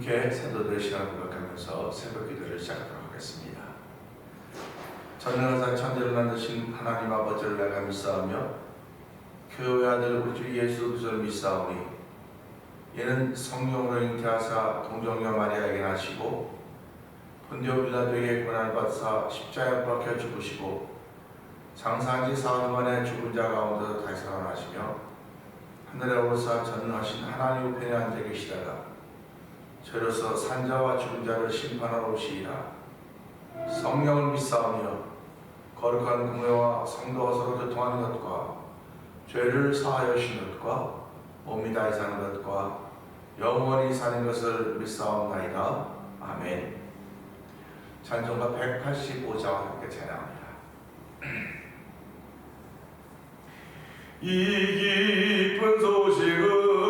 함께 사도들의 시간을 고백하면서 새벽 기도를 시작하도록 하겠습니다. 전능하사 천지를 만드신 하나님 아버지를 내가 믿사오며 교회 아들 우리 주 예수 그리스도를 믿사오니 이는 성령으로 잉태하사 동정녀 마리아에게 나시고 본디오 빌라도에게 고난을 받사 십자가에 박혀 죽으시고 장사한 지 사흘 만에 죽은 자 가운데서 다시 살아나시며 하늘에 오르사 전능하신 하나님 우편에 앉아 계시다가 저로서 산자와 죽은 자를 심판하러 오시리라. 성령을 믿사오며 거룩한 공회와 성도가 서로 교통하는 것과 죄를 사하여 주시는 것과 몸이 다시 사는 것과 영원히 사는 것을 믿사옵나이다. 아멘. 찬송가 185자와 함께 찬양합니다. 이 기쁜 소식을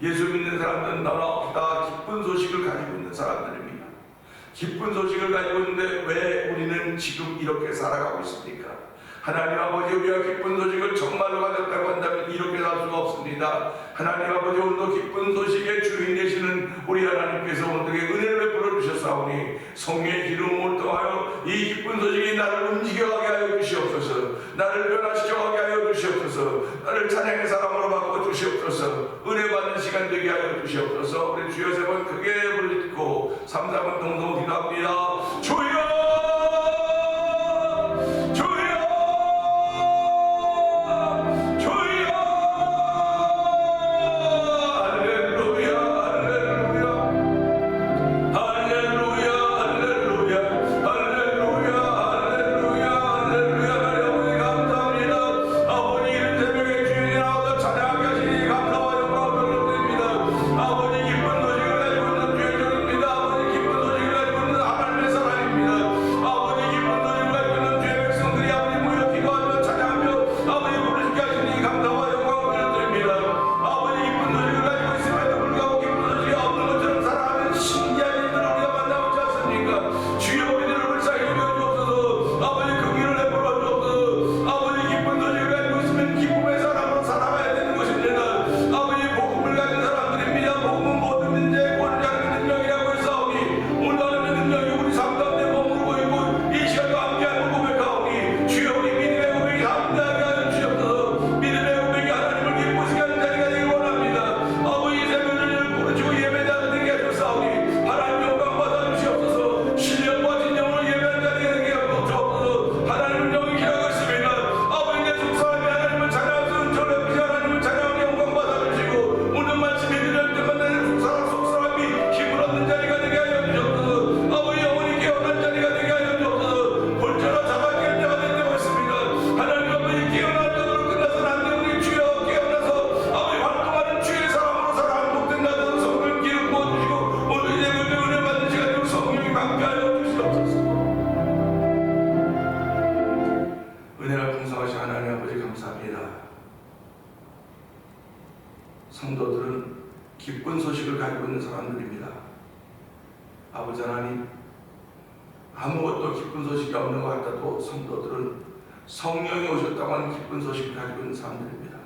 예수 믿는 사람들은 너무나 기쁜 소식을 가지고 있는 사람들입니다. 기쁜 소식을 가지고 있는데 왜 우리는 지금 이렇게 살아가고 있습니까? 하나님 아버지, 우리가 기쁜 소식을 정말로 가졌다고 한다면 이렇게 살 수가 없습니다. 하나님 아버지, 오늘도 기쁜 소식의 주인 되시는 우리 하나님께서 오늘에게 은혜를 베풀어 주셨사오니 성령의 기름을 통하여 이 기쁜 소식이 나를 움직여가게 하여 주시옵소서. 나를 변화시켜가게 하여 주시옵소서. 나를 찬양의 사람으로 바꿔 주시옵소서. 은혜 받는 시간 되게 하여 주시옵소서. 우리 주여 세 번 크게 부르짖고 3-4번 동동 기도합니다. 주여, 주여, 성도들은 기쁜 소식을 가지고 있는 사람들입니다. 아버지 하나님, 아무것도 기쁜 소식이 없는 것 같아도 성도들은 성령이 오셨다고 하는 기쁜 소식을 가지고 있는 사람들입니다.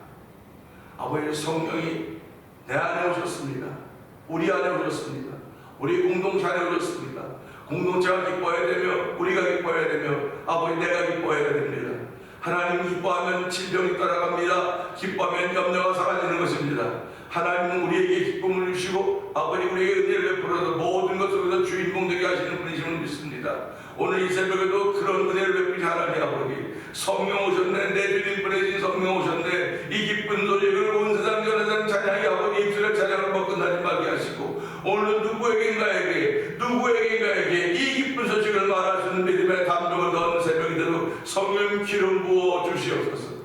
아버지, 성령이 내 안에 오셨습니다. 우리 안에 오셨습니다. 우리 공동체 안에 오셨습니다. 공동체가 기뻐해야 되며 우리가 기뻐해야 되며 아버지 내가 기뻐해야 됩니다. 하나님 기뻐하면 질병이 떠나갑니다. 기뻐하면 염려가 사라지는 것입니다. 하나님은 우리에게 기쁨을 주시고 아버지 우리에게 은혜를 베풀어서 모든 것으로서 주인공 되게 하시는 분이심을 믿습니다. 오늘 이 새벽에도 그런 은혜를 베푸시 하나님 아버지, 성령 오셨네, 내 주님 보내신 성령 오셨네, 이 기쁜 소식을 온 세상 전하는 찬양이 아버지 입술의 찬양을 먹고 끝나지 말게 하시고 오늘 누구에게인가에게 이 기쁜 소식을 말할 수 있는 믿음의 담력을 넣는 새벽이 되도록 성령 기름 부어 주시옵소서.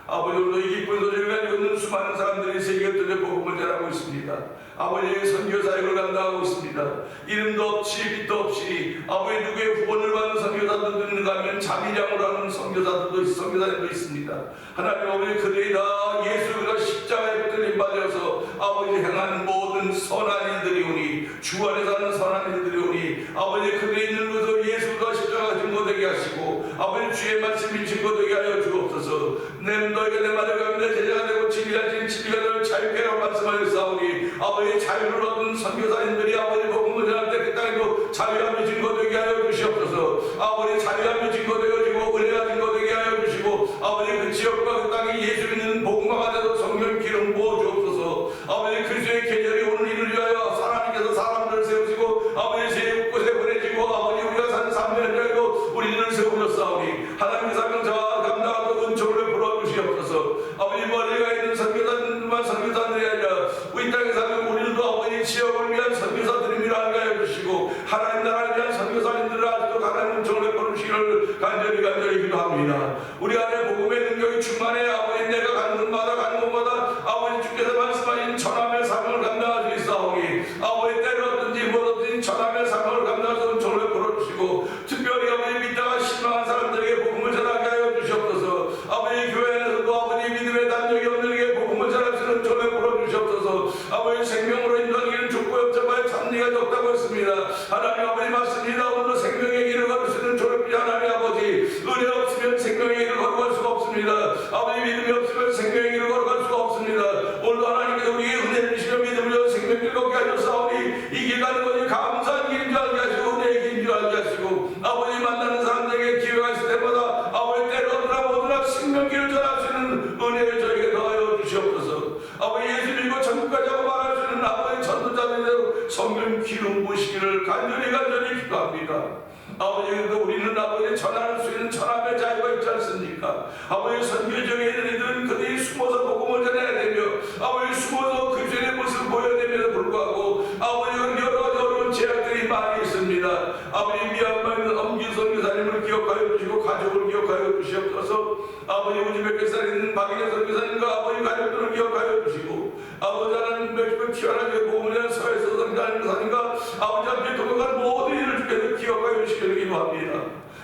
아버지, 오늘도 이 기쁜 소식을 가지고 있는 수많은 사람들이 세계 끝에 복음을 전하고 있습니다. 아버지의 선교 사역을 감당하고 있습니다. 이름도 없이 빛도 없이 아버지 누구의 후원을 받는 선교사들도 있는가 하면 자비량으로 하는 선교사들도 있습니다. 하나님 아버지, 그들이 다 예수가 십자가에 붙들림 받아서 아버지 행하는 모든 선한 일들이 오니, 주 안에 사는 선한 일들이 오니 아버지 그들이 있는 곳으로 예수가 십자가 증거되게 하시고 아버지 주의 말씀이 증거되게 하여 주옵소서. 너에게 내 말을 가면 제자가 되고 진리가 될 자유케라고 말씀하셨사오니 아버지 자유를 얻은 선교사님들이 아버지 복음을 전할 때 그 땅에도 자유함이 증거되게 하여 주시옵소서. 아버지 자유함이 증거되어지고 은혜가 증거되게 하여 주시고 아버지 그 지역과 그 땅에 예수 믿는 복음화가 되도록 성령 기름 부어 주옵소서. 아버지 그리스도의 계절이 오늘 이를 위하여 하나님께서 사람들을 세우시고 아버지 세 곳에 보내시고 아버지 우리가 사는 삶의 현장에도 우리들을 세우셨사오니 하나님의 사명 저와 감당하도록 은총을 풀어주시옵소서. 아버지 멀리가 있는 선교사들만 선교사들이 아니라 우리 땅에 사는 우리들도 아버지 지역을 위한 선교사들임이라 하여 주시고 하나님 나라를 위한 선교사님들을 아직도 하나님 은총을 베풀으시기를 간절히 기도합니다. 우리 안에 복음의 능력이 충만해 아버지 내가 가는 곳마다 아버지 주께서 말씀하신 전함의 사명을 감당할 수 있사오니 아버지 때를 얻든지 못 얻든지 전함의 사명을 감당해서 은총을 베풀어주시고 특별히 아버지 믿다가 실망한 사람들에게 복음을 전하게 하여 주시옵소서. 아버지 교회 안에서도 아버지 믿음의 단적이 없는에게 복음을 전할 수 있는 은총을 베풀어주시옵소서. 아버지 생명으로 인도하기는 죽고 역자마의 참리가 적다고 했습니다. 하나님 아버지 맞습니다. 오늘도 생명의 길을 걸을 수 있는 조력비 하나님 아버지, 은혜 없으면 생명의 길을 걸어갈 수가 없습니다. 아버지 믿음이 없으면 생명의 길을 걸어갈 수가 없습니다. 오늘도 하나님께서 우리에게 은혜를 주시며 믿음을 주어 생명길 걷게 하셨사오니 이 길 가는 것이 감사한 길인 줄 알게 하시고 은혜의 길인 줄 알게 하시고 아버지 만나는 사람들에게 기회가 있을 때마다 아버지 때로나 뭐더나 생명길을 전할 수 있는 은혜를 저에게 더하여 주시옵소서. 아버지 예수 믿고 천국까지 하고 말할 수 있는 아버지 전도자들의 성령 기름 부으시기를 간절히 기도합니다. 아버지 우리는 아버지 전할 수 있는 전함의 자유가 있지 않습니까? 아버지 선교적인 이들은 그들이 숨어서 복음을 전해야 되며 아버지 숨어서 그리스도의 모습을 보여야 됨에도 불구하고 아버지 여러 가지 어려운 제약들이 많이 있습니다. 아버지 미얀마에 있는 엄기 선교사님을 기억하여 주시고 가족을 기억하여 주시옵소서. 아버지 우즈베키스탄에 있는 박인혜 선교사님과 아버지 가족들을 기억하여 주시고 아버지 하나님 몇 튀어나게 복음을 위한 서해서 선교사님과 아버지 함께 동역한 모든 일을 주께서 기억하여 주시기를 기도합니다.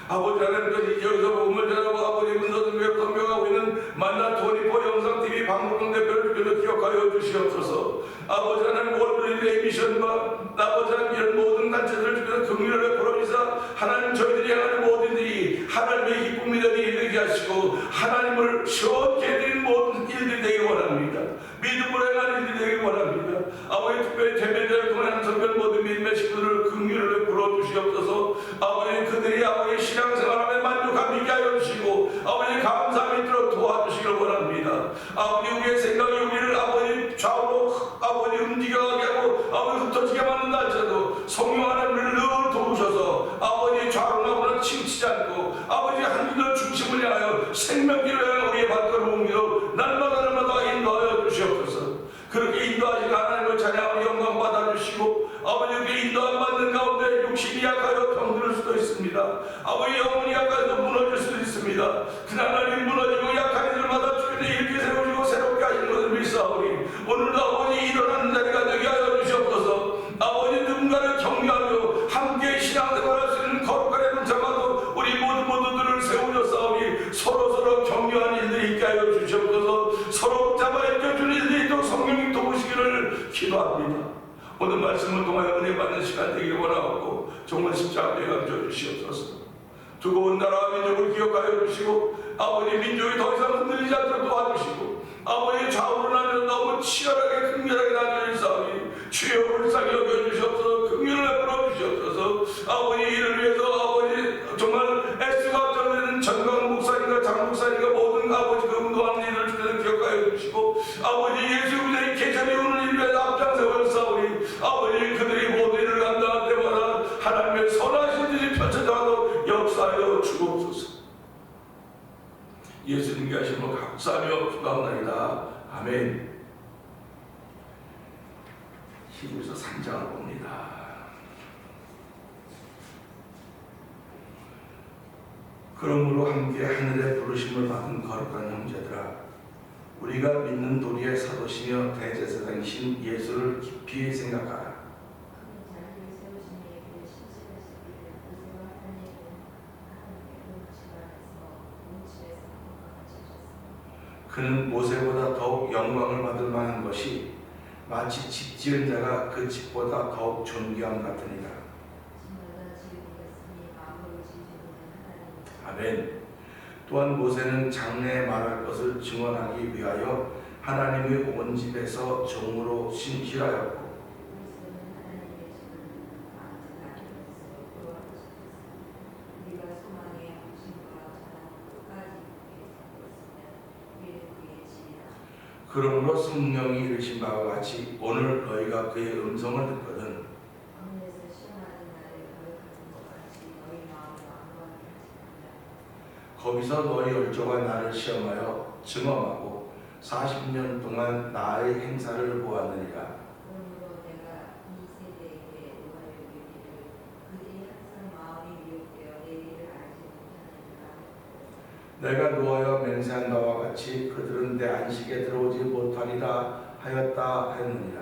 아버지 하나님께서 이 지역에서 복음을 전하고 아버지 문서등교회 선교하고 있는 만나 토니포 영상TV 방송국 대표를 주께서 기억하여 주시옵소서. 아버지 하나님 월드리드의 미션과 아버지 하나님 이런 모든 단체들을 주께서 긍휼을 베풀어주사 하나님 저희들이 향하는 모든 일이 하나님의 기쁨이 되게 하시고 하나님을 시원케 해드리는 모든 일들이 되길 원합니다. 믿음으로 행하는 일들이 되길 원합니다. 아버지 특별히 대면자를 통한 선별 모든 믿음의 식구들을 긍휼을 베풀어 주시옵소서. 아버지 그들이 아버지 신앙생활에 만족함 있게 하여 주시고 아버지 감사함이 있도록 도와주시길 원합니다. 아버지 우리의 생각이 우리를 아버지 좌우로 아버지 움직여가게 하고 아버지 흩어지게 만든다 할지라도 성령 하나님을 늘 도우셔서 아버지 좌우나보다 치우치지 않고 아버지 하나님을 중심을 향하여 생명길을 향하여 우리의 발걸음을 옮겨 날마다 인도하여 주시옵소서. 그렇게 인도하신 하나님을 찬양하고 영광 받아주시고 아버지 그렇게 인도 안 받는 가운데 육신이 약하여 병들 수도 있습니다. 아버지 영혼이 약하여서 무너질 수도 있습니다. 그날 하나님 무너지고 약한 이들마다 주께서 이렇게 세우시고 새롭게 하시는 것을 믿사오니 오늘도 아버지 일어나는 자리가 되게 하여 주시옵소서. 아버지 누군가를 격려하며 함께 신앙생활할 수 있는 거룩한 애를 잡아도 우리 모두들을 세우셨사오니 서로 격려하는 일들이 있게 하여 주시옵소서. 서로 잡아 껴주는 일들이 있도록 성령이 도와 기도합니다. 오늘 말씀을 통하여 은혜 받는 시간 되기를 원하고 정말 십자가에 감춰 주시옵소서. 두고 온 나라와 민족을 기억하여 주시고 아버지 민족이 더 이상 흔들리지 않도록 도와주시고 아버지 좌우로 나뉘어 너무 치열하게 극렬하게 나뉘어 있사오니 주여 불쌍히 여겨주시옵소서. 극렬을 베풀어 주시옵소서. 아버지 이를 위해서 아버지 정말 애쓰고 앞장서는 전강 목사님과 장 목사님과 모든 아버지 그 운동하는 일을 주께서 기억하여 주시고 아버지 예수 그리스도의 개천이 오는 일을 위해서 앞장서 싸우니 아버지 그들이 모든 일을 감당할 때마다 하나님의 선하신 뜻이 펼쳐져도 역사하여 주옵소서. 예수님께 하심을 감사하며 기도합니다. 아멘. 히브리서 3장을 봅니다. 그러므로 함께 하늘의 부르심을 받은 거룩한 형제들아, 우리가 믿는 도리의 사도시며 대제사장이신 예수를 깊이 생각하라. 그는 모세보다 더욱 영광을 받을 만한 것이 마치 집 지은 자가 그 집보다 더욱 존귀함 같으니라. 아멘. 또한 모세는 장래에 말할 것을 증언하기 위하여 하나님의 온 집에서 종으로 신실하였고 그러므로 성령이 이르신 바와 같이 오늘 너희가 그의 음성을 듣거든 거기서 너희 열조가 나를 시험하여 증언하고 40년 동안 나의 행사를 보았느니라. 내가 노하여 맹세한 바와 같이 그들은 내 안식에 들어오지 못하리라 하였다 하였느니라.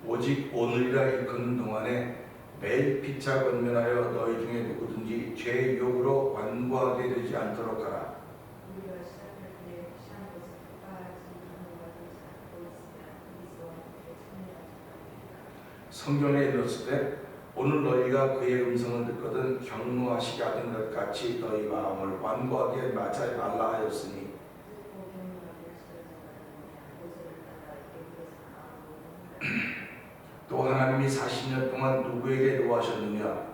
오직 오늘이라 일컫는 동안에 매일 피차 권면하여 너희 중에 누구든지 죄의 유혹으로 완고하게 되지 않도록 하라. 성경에 이르렀을 때 오늘 너희가 그의 음성을 듣거든 경노하시게 하던 것 같이 너희 마음을 완고하게 맞지 말라 하였으니 또 하나님이 40년 동안 누구에게 노하셨느냐?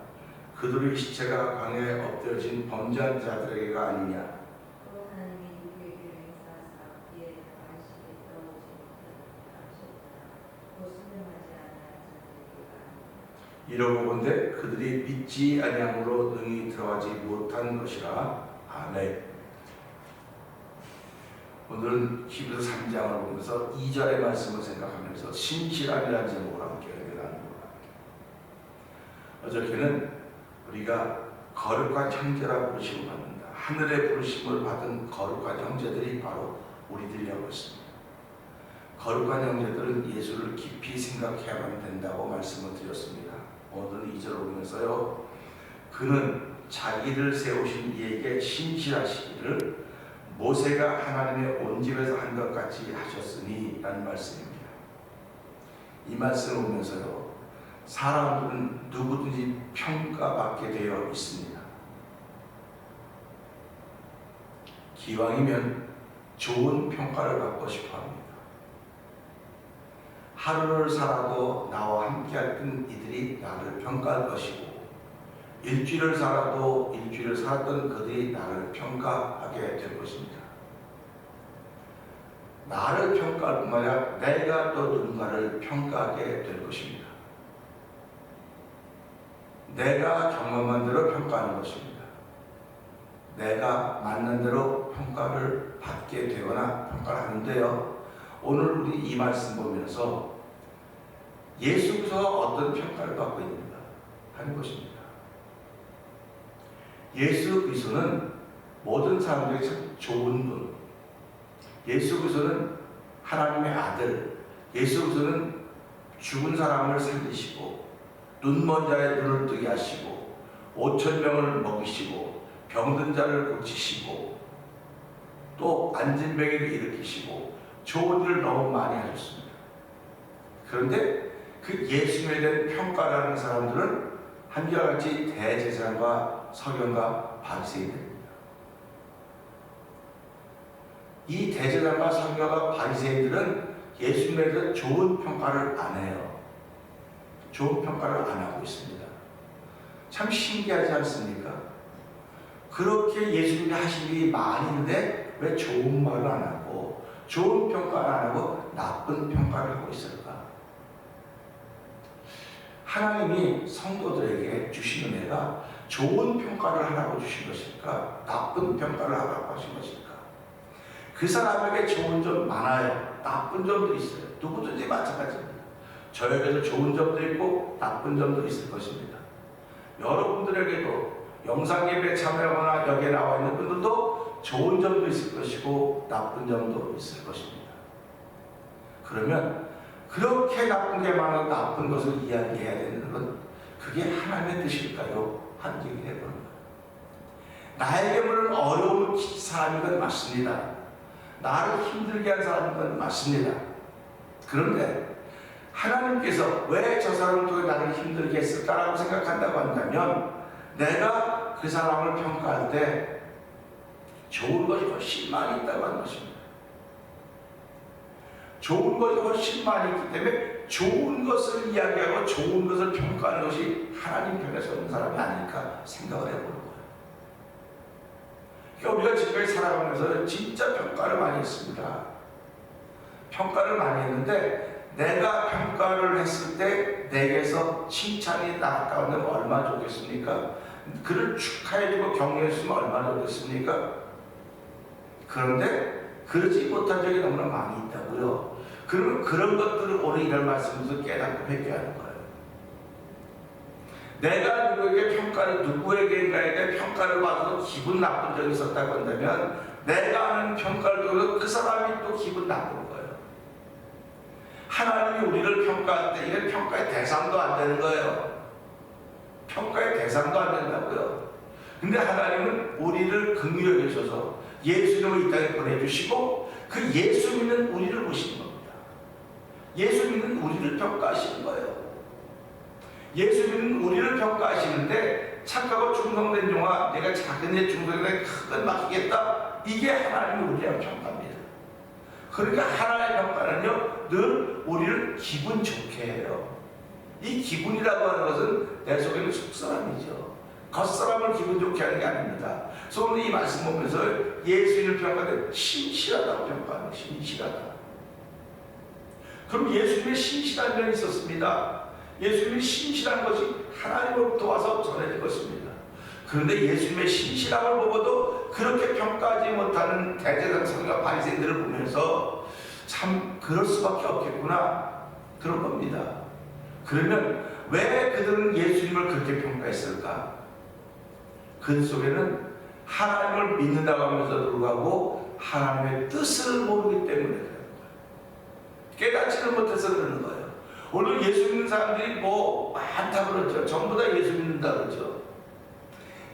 그들의 시체가 광야에 엎드려진 범죄한 자들에게가 아니냐? 이러고 본데 그들이 믿지 아니함으로 능히 들어가지 못한 것이라. 아멘. 오늘은 히브리서 3장을 보면서 2절의 말씀을 생각하면서 신실함이라는 제목으로 함께 나누고 어저께는 우리가 거룩한 형제라 부르심을 받는다. 하늘의 부르심을 받은 거룩한 형제들이 바로 우리들이라고 했습니다. 거룩한 형제들은 예수를 깊이 생각해야만 된다고 말씀을 드렸습니다. 오늘 2절을 보면서요, 그는 자기를 세우신 이에게 신실하시기를 모세가 하나님의 온 집에서 한 것 같이 하셨으니 라는 말씀입니다. 이 말씀을 보면서요, 사람들은 누구든지 평가받게 되어 있습니다. 기왕이면 좋은 평가를 받고 싶어 합니다. 하루를 살아도 나와 함께 했던 이들이 나를 평가할 것이고 일주일을 살아도 일주일을 살았던 그들이 나를 평가하게 될 것입니다. 나를 평가할 뿐만 아니라 내가 또 누군가를 평가하게 될 것입니다. 내가 경험한 대로 평가하는 것입니다. 내가 맞는 대로 평가를 받게 되거나 평가를 하는데요, 오늘 우리 이 말씀 보면서 예수께서 어떤 평가를 받고 있는가 하는 것입니다. 예수 그리스도는 모든 사람들에게 참 좋은 분, 예수 그리스도는 하나님의 아들, 예수 그리스도는 죽은 사람을 살리시고 눈먼 자의 눈을 뜨게 하시고 5,000명을 먹이시고 병든 자를 고치시고 또 안진뱅이를 일으키시고 좋은 일을 너무 많이 하셨습니다. 그런데 그 예수님에 대한 평가를 하는 사람들은 한결같이 대제사장과 서기관과 바리새인들입니다. 이 대제사장과 서기관과 바리새인들은 예수님에 대해서 좋은 평가를 안 해요. 좋은 평가를 안 하고 있습니다. 참 신기하지 않습니까? 그렇게 예수님이 하신 일이 많이 있는데 왜 좋은 말을 안 하고 좋은 평가를 안 하고 나쁜 평가를 하고 있을까? 하나님이 성도들에게 주신 은혜가 좋은 평가를 하라고 주신 것일까? 나쁜 평가를 하라고 하신 것일까? 그 사람에게 좋은 점 많아요. 나쁜 점도 있어요. 누구든지 마찬가지입니다. 저에게도 좋은 점도 있고 나쁜 점도 있을 것입니다. 여러분들에게도 영상 예배에 참여하거나 여기에 나와 있는 분들도 좋은 점도 있을 것이고 나쁜 점도 있을 것입니다. 그러면 그렇게 나쁜 게 많아도 나쁜 것을 이야기해야 되는 건 그게 하나님의 뜻일까요? 한 얘기를 해보는 거예요. 나에게 물론 어려운 사람인 건 맞습니다. 나를 힘들게 한 사람인 건 맞습니다. 그런데 하나님께서 왜 저 사람을 통해 나를 힘들게 했을까라고 생각한다고 한다면 내가 그 사람을 평가할 때 좋은 것이 훨씬 많이 있다고 하는 것입니다. 좋은 것이 훨씬 많이 있기 때문에 좋은 것을 이야기하고 좋은 것을 평가하는 것이 하나님 편에 서는 사람이 아닐까 생각을 해보는 거예요. 그러니까 우리가 지금까지 살아가면서 진짜 평가를 많이 했습니다. 평가를 많이 했는데 내가 평가를 했을 때 내게서 칭찬이 나왔다면 얼마나 좋겠습니까? 그를 축하해주고 격려했으면 얼마나 좋겠습니까? 그런데 그러지 못한 적이 너무나 많이 있다고요. 그러면 그런 것들을 오늘 이런 말씀에서 깨닫고 회개하는 거예요. 내가 누구에게인가에게 평가를 받아서 기분 나쁜 적이 있었다고 한다면 내가 하는 평가를 통해서 그 사람이 또 기분 나쁜 거예요. 하나님이 우리를 평가할 때 이건 평가의 대상도 안 되는 거예요. 평가의 대상도 안 된다고요. 근데 하나님은 우리를 긍휼히 여기셔서 예수님을 이 땅에 보내주시고 그 예수 믿는 우리를 보시는 겁니다. 예수 믿는 우리를 평가하시는 거예요. 예수 믿는 우리를 평가하시는데 착하고 충성된 종아 내가 작은 애 충성된 큰걸 맡기겠다. 이게 하나님이 우리의 평가입니다. 그러니까 하나님의 평가는요 늘 우리를 기분 좋게 해요. 이 기분이라고 하는 것은 내 속에는 속사람이죠. 겉사람을 기분 좋게 하는 게 아닙니다. 그래서 오늘 이 말씀 보면서 예수님을 평가할 때 신실하다고 평가하는 거예요. 신실하다. 그럼 예수님의 신실한 면이 있었습니다. 예수님이 신실한 것이 하나님으로부터 와서 전해질 것입니다. 그런데 예수님의 신실함을 보고도 그렇게 평가하지 못하는 대제사장 서기관 바리새인들을 보면서 참 그럴 수밖에 없겠구나 그런 겁니다. 그러면 왜 그들은 예수님을 그렇게 평가했을까? 그 속에는 하나님을 믿는다고 하면서 불구하고 하나님의 뜻을 모르기 때문에 그런 거예요. 깨닫지를 못해서 그러는 거예요. 오늘 예수 믿는 사람들이 뭐 많다 그러죠. 전부 다 예수 믿는다 그러죠.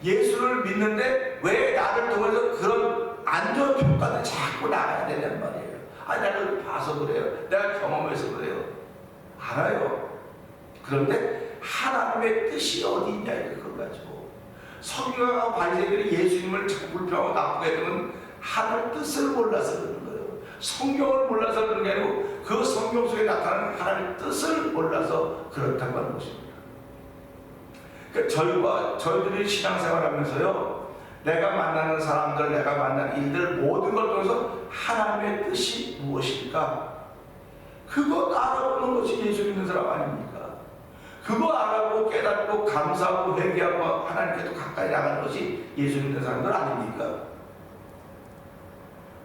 예수를 믿는데 왜 나를 통해서 그런 안 좋은 평가를 자꾸 나가야 되냔 말이에요. 내가 봐서 그래요. 내가 경험해서 그래요. 알아요. 그런데 하나님의 뜻이 어디 있냐 그걸 가지고 서기관과 바리새인들이 예수님을 자꾸 불평하고 나쁘게 했던 건 하나님의 뜻을 몰라서 그러는 거예요. 성경을 몰라서 그런 게 아니고 그 성경 속에 나타나는 하나님의 뜻을 몰라서 그렇다고 하는 것입니다. 그러니까 저희들이 신앙생활하면서요 내가 만나는 사람들, 내가 만나는 일들 모든 걸 통해서 하나님의 뜻이 무엇일까? 그거 알아보는 것이 예수 믿는 사람 아닙니까? 그거 알아보고 깨닫고 감사하고 회개하고 하나님께도 가까이 나가는 것이 예수 믿는 사람들 아닙니까?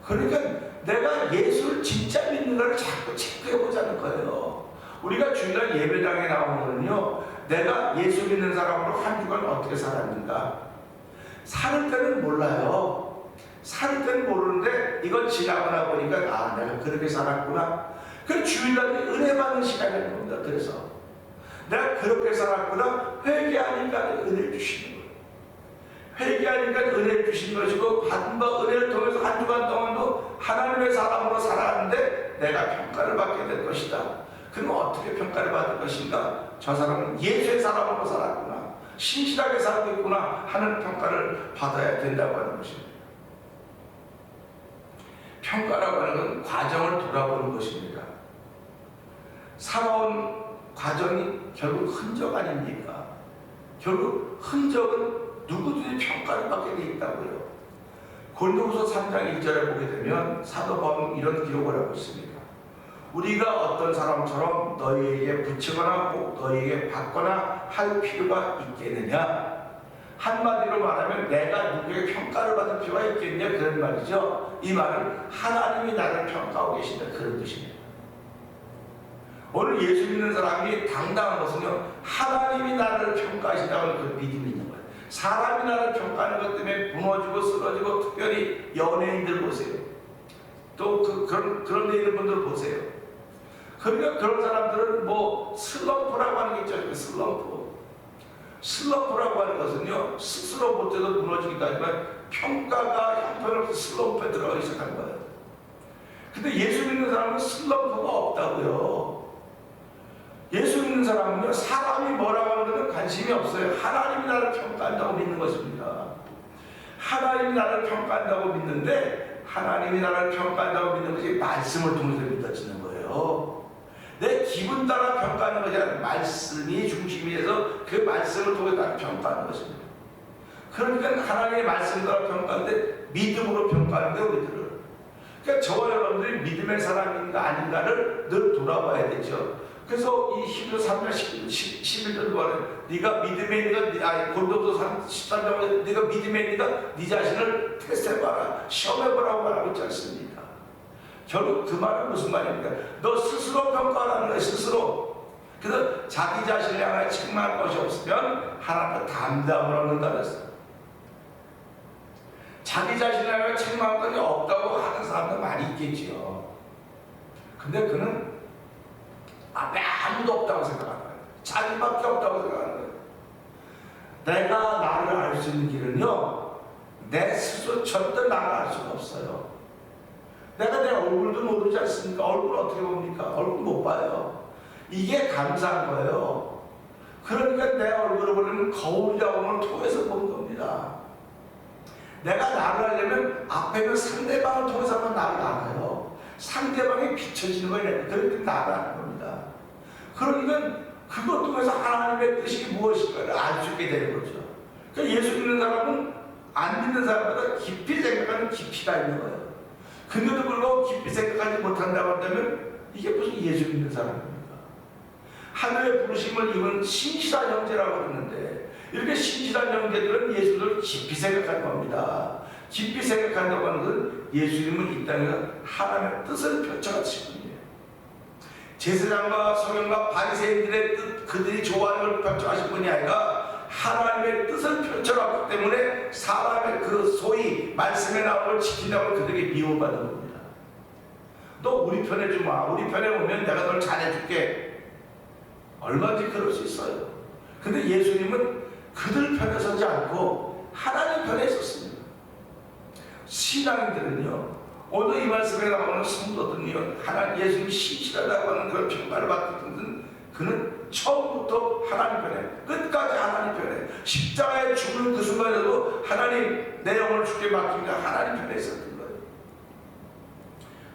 그러니까 내가 예수를 진짜 믿는가를 자꾸 체크해보자는 거예요. 우리가 주일날 예배당에 나오면요 내가 예수 믿는 사람으로 한 주간 어떻게 살았는가? 살을 때는 몰라요. 살 때는 모르는데 이건 지나가나 보니까 내가 그렇게 살았구나. 그 주일날이 은혜 받는 시간인 겁니다. 그래서 내가 그렇게 살았구나 회개하니까 은혜를 주시는 거예요. 회개하니까 은혜를 주신 것이고 받은 바 은혜를 통해서 한 주간 동안도 하나님의 사람으로 살아왔는데 내가 평가를 받게 될 것이다. 그럼 어떻게 평가를 받을 것인가? 저 사람은 예수의 사람으로 살았구나, 신실하게 살고 있구나 하는 평가를 받아야 된다고 하는 것입니다. 평가라고 하는 건 과정을 돌아보는 것입니다. 살아온 과정이 결국 흔적 아닙니까? 결국 흔적은 누구든지 평가를 받게 돼 있다고요. 고린도후서 3장 1절에 보게 되면 사도 바울은 이런 기록을 하고 있습니다. 우리가 어떤 사람처럼 너희에게 붙이거나 혹 너희에게 받거나 할 필요가 있겠느냐? 한마디로 말하면 내가 누구에게 평가를 받을 필요가 있겠냐, 그런 말이죠. 이 말은 하나님이 나를 평가하고 계신다, 그런 뜻입니다. 오늘 예수 믿는 사람이 당당한 것은요, 하나님이 나를 평가하신다는 그 믿음이 있는 거예요. 사람이 나를 평가하는 것 때문에 무너지고 쓰러지고, 특별히 연예인들 보세요. 또 그런 데 있는 분들 보세요. 그러니까 그런 사람들은 뭐 슬럼프라고 하는 게 있죠. 슬럼프라고 하는 것은요, 스스로 못해도 무너지기도 하지만 평가가 형편없이 슬럼프에 들어가기 시작한 거예요. 근데 예수 믿는 사람은 슬럼프가 없다고요. 예수 믿는 사람은요, 사람이 뭐라고 하는 것은 관심이 없어요. 하나님이 나를 평가한다고 믿는 것입니다. 하나님이 나를 평가한다고 믿는데, 하나님이 나를 평가한다고 믿는 것이 말씀을 통해서 믿어지는 거예요. 내 기분 따라 평가하는 것이 아니라 말씀이 중심이 돼서 그 말씀을 통해서 나를 평가하는 것입니다. 그러니까 하나님의 말씀 따라 평가하는데 믿음으로 평가하는데, 우리들은. 그러니까 저와 여러분들이 믿음의 사람인가 아닌가를 늘 돌아봐야 되죠. 그래서 이 히브리서 3장 11절 말에 네가 믿음에 있는가, 고린도후서 13장 네가 믿음에 있는가 네 자신을 테스트해봐라, 시험해보라고 말하고 있지 않습니까? 결국 그 말은 무슨 말입니까? 너 스스로 평가하라는 거야, 스스로. 그래서 자기 자신을 향하여 책망할 것이 없으면 하나님께 담대함을 얻는다 그랬어요. 자기 자신을 향하여 책망할 것이 없다고 하는 사람도 많이 있겠지요. 근데 그는 앞에 아무도 없다고 생각하는 거예요. 자기밖에 없다고 생각하는 거예요. 내가 나를 알 수 있는 길은요, 내 스스로 절대 나를 알 수가 없어요. 내가 내 얼굴도 모르지 않습니까? 얼굴 어떻게 봅니까? 얼굴 못 봐요. 이게 감사한 거예요. 그러니까 내 얼굴을 보려면 거울 자원을 통해서 보는 겁니다. 내가 나를 알려면 앞에 있는 상대방을 통해서만 나를 알아요. 상대방이 비춰지는 거예요. 그렇게 나를 아는 겁니다. 그러니까 그것 통해서 하나님의 뜻이 무엇인가를 알 수 있게 되는 거죠. 그러니까 예수 믿는 사람은 안 믿는 사람보다 깊이 생각하는 깊이가 있는 거예요. 근데도 불구하고 깊이 생각하지 못한다고 한다면 이게 무슨 예수 믿는 사람입니까? 하늘의 부르심을 입은 신실한 형제라고 그러는데, 이렇게 신실한 형제들은 예수를 깊이 생각하는 겁니다. 깊이 생각한다고 하는 것은 예수님은 이 땅에서 하나님의 뜻을 펼쳐가신 분이에요. 제사장과 서경과 바리새인들의 뜻, 그들이 좋아하는 걸 펼쳐가신 분이 아니라 하나님의 뜻을 펼쳐놨기 때문에 사람의 그 소위 말씀에 나온 걸 지킨다고 그들에게 미움받는 겁니다. 너 우리 편에 좀 와. 우리 편에 오면 내가 널 잘해줄게. 얼마든지 그럴 수 있어요. 근데 예수님은 그들 편에 서지 않고 하나님 편에 있었습니다. 신앙인들은요, 오늘 이 말씀에 나오는 성도들은요, 하나님 예수님이 신실하다고 하는 그런 평가를 받거든, 그는 처음부터 하나님 편에, 끝까지 하나님 편에, 십자가에 죽는 그 순간에도 하나님 내 영혼을 주께 맡깁니다, 하나님 편에 있었던 거예요.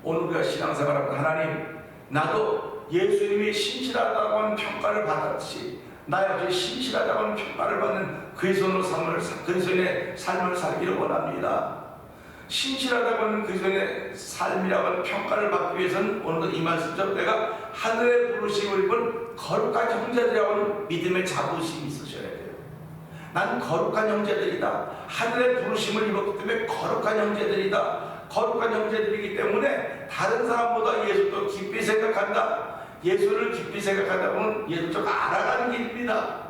오늘 우리가 신앙생활하면 하나님, 나도 예수님이 신실하다고 하는 평가를 받았듯이 나 역시 신실하다고 하는 평가를 받는 그리스도인의 삶을 살기를 원합니다. 신실하다고 하는 그리스도인의 삶이라고 하는 평가를 받기 위해서는 오늘도 이 말씀처럼 내가 하늘의 부르심을 입은 거룩한 형제들이라고 하는 믿음의 자부심이 있으셔야 돼요. 난 거룩한 형제들이다. 하늘의 부르심을 입었기 때문에 거룩한 형제들이다. 거룩한 형제들이기 때문에 다른 사람보다 예수도 깊이 생각한다. 예수를 깊이 생각한다면 예수를 좀 알아가는 길입니다.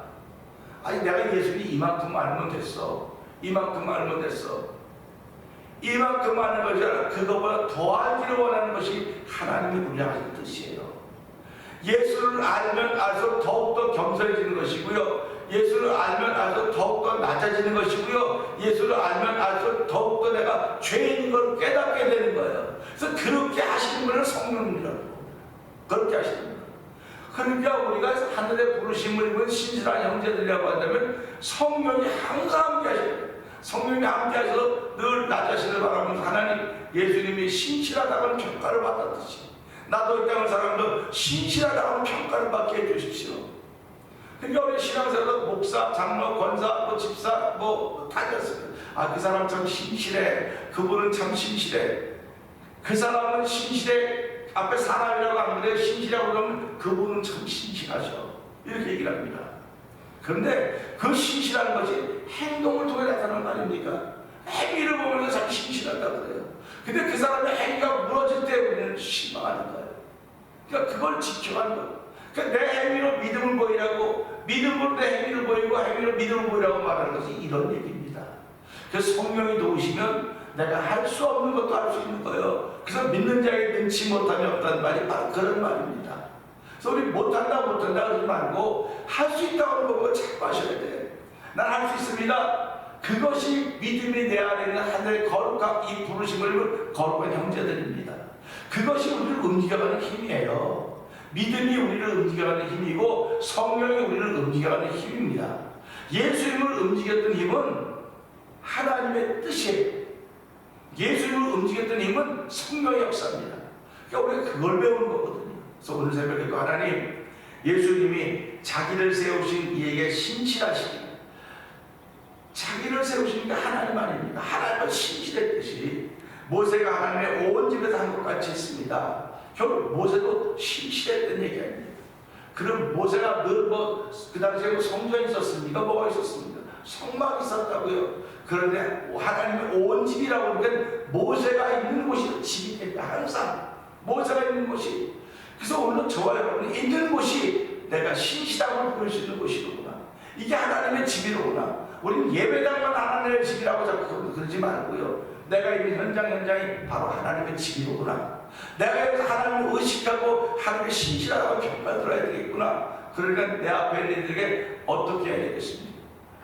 아니 내가 예수를 이만큼 알면 됐어. 이만큼 알면 됐어. 이만큼 아는 것이 아니라 그거보다 더 알기를 원하는 것이 하나님이 우리 하신 뜻이에요. 예수를 알면 알수록 더욱더 겸손해지는 것이고요. 예수를 알면 알수록 더욱더 낮아지는 것이고요. 예수를 알면 알수록 더욱더 내가 죄인인 걸 깨닫게 되는 거예요. 그래서 그렇게 하시는 분을 성령이라고 합니다. 그렇게 하시는 분. 그러니까 우리가 하늘의 부르심을 입은 신실한 형제들이라고 한다면 성령이 항상 함께 하셔요. 성령이 함께 하셔서 늘 나 자신을 바라보면서 하나님, 예수님이 신실하다는 평가를 받았듯이 나도 이 땅을 살아가면서 신실하다는 평가를 받게 해주십시오. 그러니까 우리 신앙생활도 목사, 장로, 권사, 집사 다 됐어요. 그 사람 참 신실해. 그분은 참 신실해. 그 사람은 신실해. 앞에 사람이라고 안 그래요. 신실하고 그러면 그분은 참 신실하셔. 이렇게 얘기를 합니다. 그런데 그 신실한 것이 행동을 통해 나타나는 거 아닙니까? 행위를 보면서 참 신실하다고 그래요. 근데 그 사람의 행위가 무너질 때 우리는 실망하는 거예요. 그러니까 그걸 지켜가는 거예요. 그러니까 내 행위로 믿음을 보이라고, 믿음으로 내 행위를 보이고 행위로 믿음을 보이라고 말하는 것이 이런 얘기입니다. 그래서 성령이 도우시면 내가 할 수 없는 것도 할 수 있는 거예요. 그래서 믿는 자에게 능치 못함이 없다는 말이 바로 그런 말입니다. 그래서 우리 못한다 그러지 말고 할 수 있다고 하는 거 자꾸 하셔야 돼. 난 할 수 있습니다. 그것이 믿음이 내 안에 있는 하늘의 거룩한 이 부르심을 거룩한 형제들입니다. 그것이 우리를 움직여가는 힘이에요. 믿음이 우리를 움직여가는 힘이고 성령이 우리를 움직여가는 힘입니다. 예수님을 움직였던 힘은 하나님의 뜻이에요. 예수님을 움직였던 힘은 성령의 역사입니다. 그러니까 우리가 그걸 배우는 거거든요. 그래서 오늘 새벽에도 하나님, 예수님이 자기를 세우신 이에게 신실하시기, 자기를 세우시니까 하나님 아닙니까? 하나님은 신실했듯이 모세가 하나님의 온 집에서 한 것 같이 했습니다. 결국 모세도 신실했던 얘기 아닙니까? 그럼 모세가 늘 그 당시에 성전이 있었습니까? 뭐가 있었습니까? 성막이 있었다고요. 그런데 하나님의 온 집이라고 하니까 모세가 있는 곳이 집이 됩니다. 항상 모세가 있는 곳이. 그래서 오늘 저와 여러분이 있는 곳이 내가 신실함을 보일 수 있는 곳이로구나. 이게 하나님의 집이로구나. 우리는 예배당만 하나님의 집이라고 자꾸 그러지 말고요. 내가 있는 현장이 바로 하나님의 집이로구나. 내가 여기서 하나님을 의식하고 하나님의 신실하다고 평가들어야 되겠구나. 그러니까 내 앞에 있는 이들에게 어떻게 해야 되겠습니까?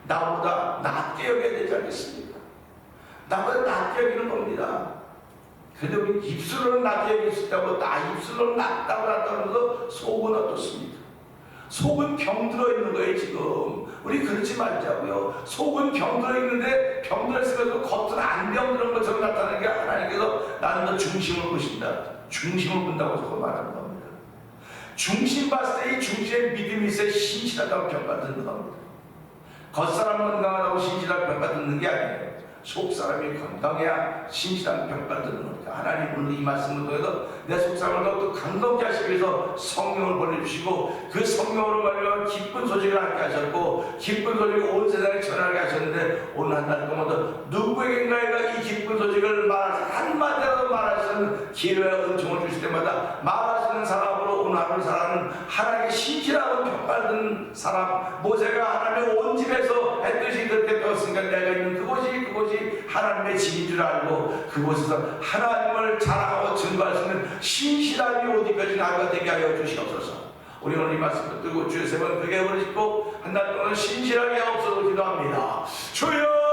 나보다 낮게 여겨야 되지 않겠습니까? 나보다 낮게 여기는 겁니다. 근데 우리 입술로는 낮게 여길 수 있다고, 입술로는 낮다고 하면서 속은 어떻습니까? 속은 병들어 있는 거예요, 지금. 우리 그러지 말자고요. 속은 병들어 있는데 병들어 있으면서 겉은 안 병들은 것처럼 나타나는 게 하나님께서 나는 너 중심을 보신다. 중심을 본다고 저거 말하는 겁니다. 중심 봤을 때 이 중심에 믿음이 있어야 신실하다고 평가받는 겁니다. 겉사람 건강하다고 신실한 평가 듣는 게 아니에요. 속사람이 건강해야 신실한 평가 듣는 거니까 하나님 오늘 이 말씀을 통해서 내 속사람을 더욱더 강건케 하시기 위해서 성령을 보내주시고 그 성령으로 말미암아 기쁜 소식을 함께 하셨고 기쁜 소식을 온 세상에 전하게 하셨는데 오늘 한 달 동안도 누구에겐가가 이 기쁜 소식을 말할 한마디라도 말할 수 있는 기회와 은총을 주실 때마다 말하시는 사람으로 오늘 하루 살아가는 하나님의 신실하고 평가받는 사람. 모세가 하나님의 온 집에서 했듯이 그렇게 되었으니까 내가 있는 그곳이 하나님의 집인 줄 알고 그곳에서 하나님을 자랑하고 증거할 수 있는 신실함이 옷 입혀진 하루가 되게 하여 주시옵소서. 우리 오늘 이 말씀 붙들고 주의 세 번 크게 부르시고 한 달 동안 신실하게 하옵소서 기도합니다. 주여